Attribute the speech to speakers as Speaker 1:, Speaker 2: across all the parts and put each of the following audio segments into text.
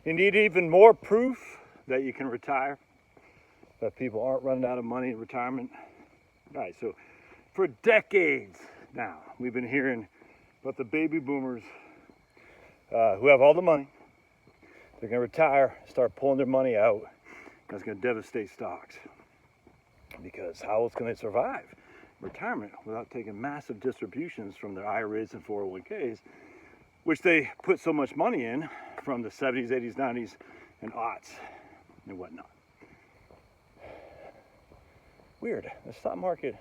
Speaker 1: You need even more proof that you can retire, that people aren't running out of money in retirement. All right, so for decades now, we've been hearing about the baby boomers who have all the money. They're going to retire, start pulling their money out. That's going to devastate stocks. Because how else can they survive retirement without taking massive distributions from their IRAs and 401ks, which they put so much money in from the 70s, 80s, 90s, and aughts and whatnot. Weird. The stock market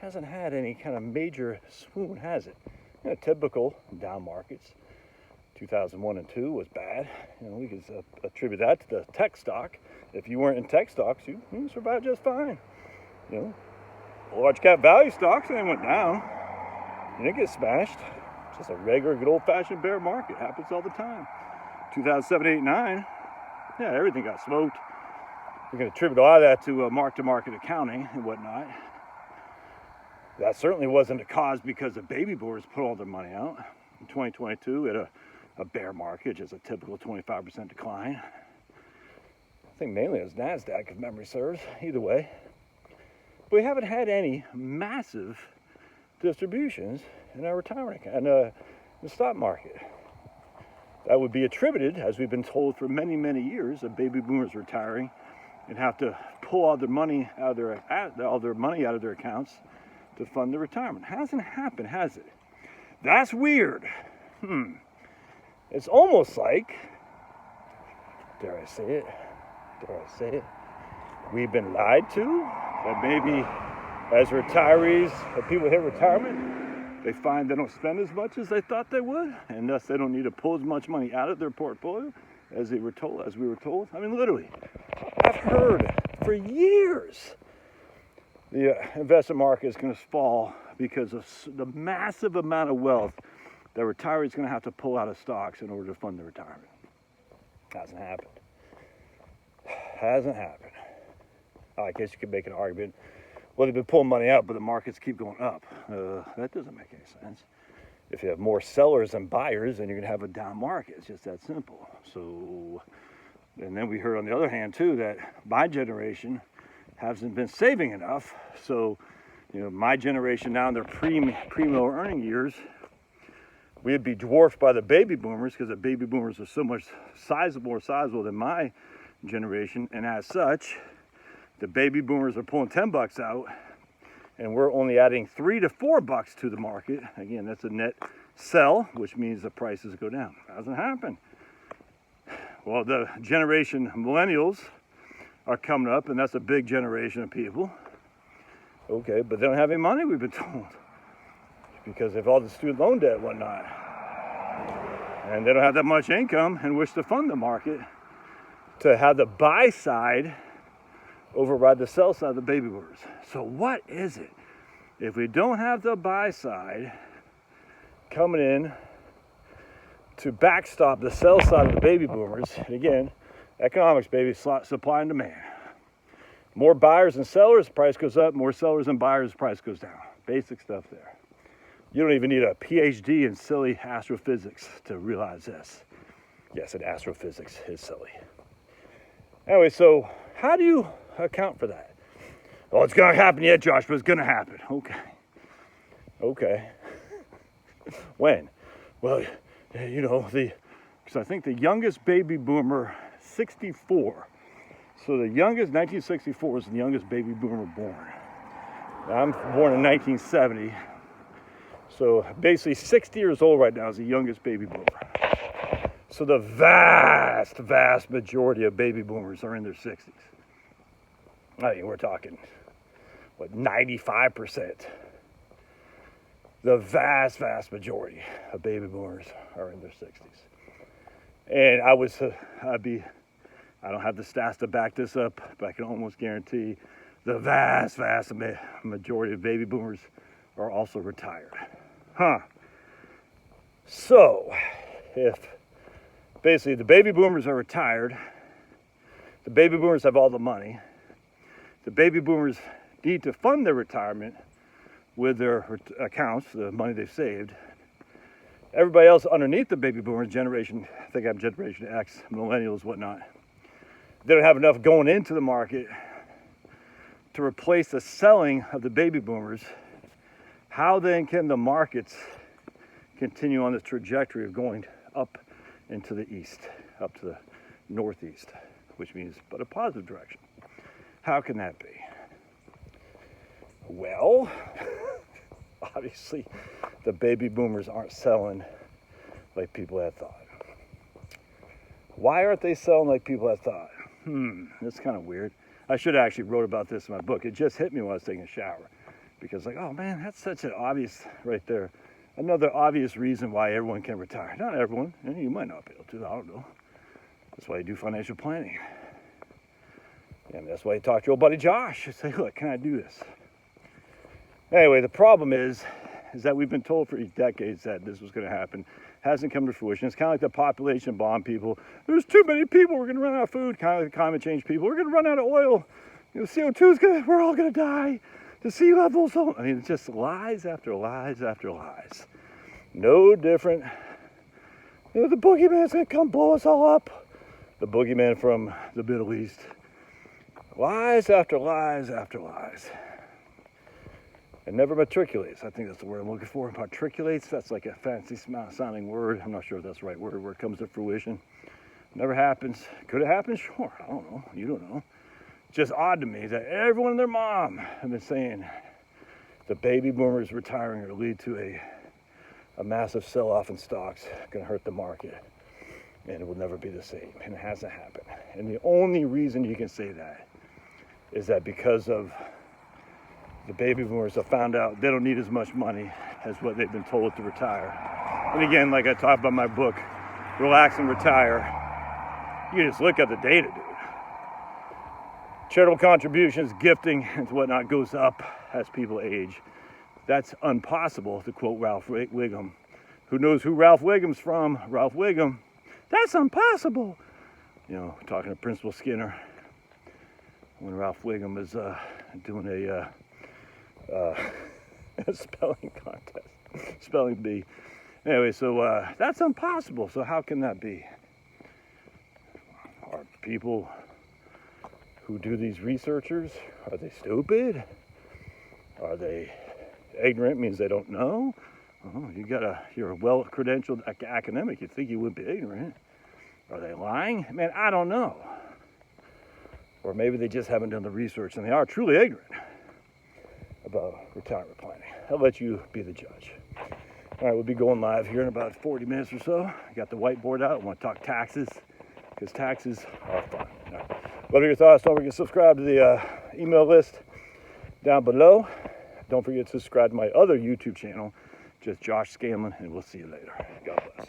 Speaker 1: hasn't had any kind of major swoon, has it? You know, typical down markets. 2001 and 2 was bad. You know, we could attribute that to the tech stock. If you weren't in tech stocks, you survived just fine. You know, large cap value stocks, they went down. You didn't get smashed. It's just a regular, good old-fashioned bear market. Happens all the time. 2007, 8, 9, yeah, everything got smoked. We can attribute a lot of that to mark-to-market accounting and whatnot. That certainly wasn't a cause because the baby boomers put all their money out. In 2022, we had a bear market, just a typical 25% decline. I think mainly it was NASDAQ, if memory serves. Either way. But we haven't had any massive distributions in our retirement account, in the stock market. That would be attributed, as we've been told for many, many years, of baby boomers retiring and have to pull all their money out of their accounts to fund their retirement. Hasn't happened, has it? That's weird. It's almost like, dare I say it, we've been lied to, that maybe as retirees, or people hit retirement, they find they don't spend as much as they thought they would, and thus they don't need to pull as much money out of their portfolio as we were told. I mean, literally, I've heard for years the investment market is going to fall because of the massive amount of wealth that retirees are going to have to pull out of stocks in order to fund their retirement. Hasn't happened. I guess you could make an argument. Well, they've been pulling money out, but the markets keep going up. That doesn't make any sense. If you have more sellers than buyers, then you're going to have a down market. It's just that simple. So, and then we heard on the other hand, too, that my generation hasn't been saving enough. So, you know, my generation now in their primo earning years, we'd be dwarfed by the baby boomers because the baby boomers are so much more sizable than my generation. And as such, the baby boomers are pulling $10 out and we're only adding $3 to $4 to the market. Again, that's a net sell, which means the prices go down. Hasn't happened. Well, the generation millennials are coming up, and that's a big generation of people. Okay, but they don't have any money, we've been told, because of all the student loan debt and whatnot. And they don't have that much income in which to fund the market to have the buy side override the sell side of the baby boomers. So what is it? If we don't have the buy side coming in to backstop the sell side of the baby boomers, and again, economics, baby, supply and demand. More buyers and sellers, price goes up. More sellers and buyers, price goes down. Basic stuff there. You don't even need a PhD in silly astrophysics to realize this. Yes, and astrophysics is silly. Anyway, so how do you account for that? Well, it's going to happen yet, Josh, but it's going to happen. Okay. When? Well, you know, because I think the youngest baby boomer, 64. So the youngest, 1964, is the youngest baby boomer born. Now, I'm born in 1970. So basically 60 years old right now is the youngest baby boomer. So the vast majority of baby boomers are in their 60s. I mean, we're talking, 95%. The vast majority of baby boomers are in their 60s. And I don't have the stats to back this up, but I can almost guarantee the vast majority of baby boomers are also retired. So, if basically the baby boomers are retired, the baby boomers have all the money, the baby boomers need to fund their retirement with their accounts, the money they've saved, Everybody else underneath the baby boomers, generation, I think I'm Generation X, millennials, whatnot, they don't have enough going into the market to replace the selling of the baby boomers. How then can the markets continue on this trajectory of going up into the east, up to the northeast, which means but a positive direction? How can that be? Well, obviously the baby boomers aren't selling like people had thought. Why aren't they selling like people had thought? That's kind of weird. I should have actually wrote about this in my book. It just hit me when I was taking a shower. Because like, oh man, that's such an obvious right there. Another obvious reason why everyone can retire. Not everyone, and you might not be able to, I don't know. That's why you do financial planning. And that's why you talk to your old buddy Josh and say, look, can I do this? Anyway, the problem is that we've been told for decades that this was going to happen. Hasn't come to fruition. It's kind of like the population bomb people. There's too many people. We're going to run out of food. Kind of like the climate change people. We're going to run out of oil. CO2 is going to, we're all going to die. The sea levels. I mean, it's just lies after lies after lies. No different. The boogeyman's going to come blow us all up. The boogeyman from the Middle East. Lies after lies after lies. It never matriculates. I think that's the word I'm looking for. Matriculates, that's like a fancy sounding word. I'm not sure if that's the right word where it comes to fruition. Never happens. Could it happen? Sure. I don't know. You don't know. It's just odd to me that everyone and their mom have been saying the baby boomers retiring will lead to a massive sell-off in stocks, going to hurt the market, and it will never be the same. And it hasn't happened. And the only reason you can say that is that because of the baby boomers have found out they don't need as much money as what they've been told to retire. And again, like I talked about in my book, Relax and Retire, you just look at the data, dude. Charitable contributions, gifting, and whatnot goes up as people age. That's impossible, to quote Ralph Wiggum. Who knows who Ralph Wiggum's from? Ralph Wiggum. That's impossible. You know, talking to Principal Skinner when Ralph Wiggum was doing a spelling contest, spelling bee. Anyway, so that's impossible. So how can that be? Are people who do these researchers, are they stupid? Are they ignorant? Means they don't know? Oh, you're a well-credentialed academic. You'd think you would be ignorant. Are they lying? Man, I don't know. Or maybe they just haven't done the research and they are truly ignorant about retirement planning. I'll let you be the judge. All right, we'll be going live here in about 40 minutes or so. I got the whiteboard out. I want to talk taxes because taxes are fun. All right. Love your thoughts. Don't forget to subscribe to the email list down below. Don't forget to subscribe to my other YouTube channel, just Josh Scanlon, and we'll see you later. God bless.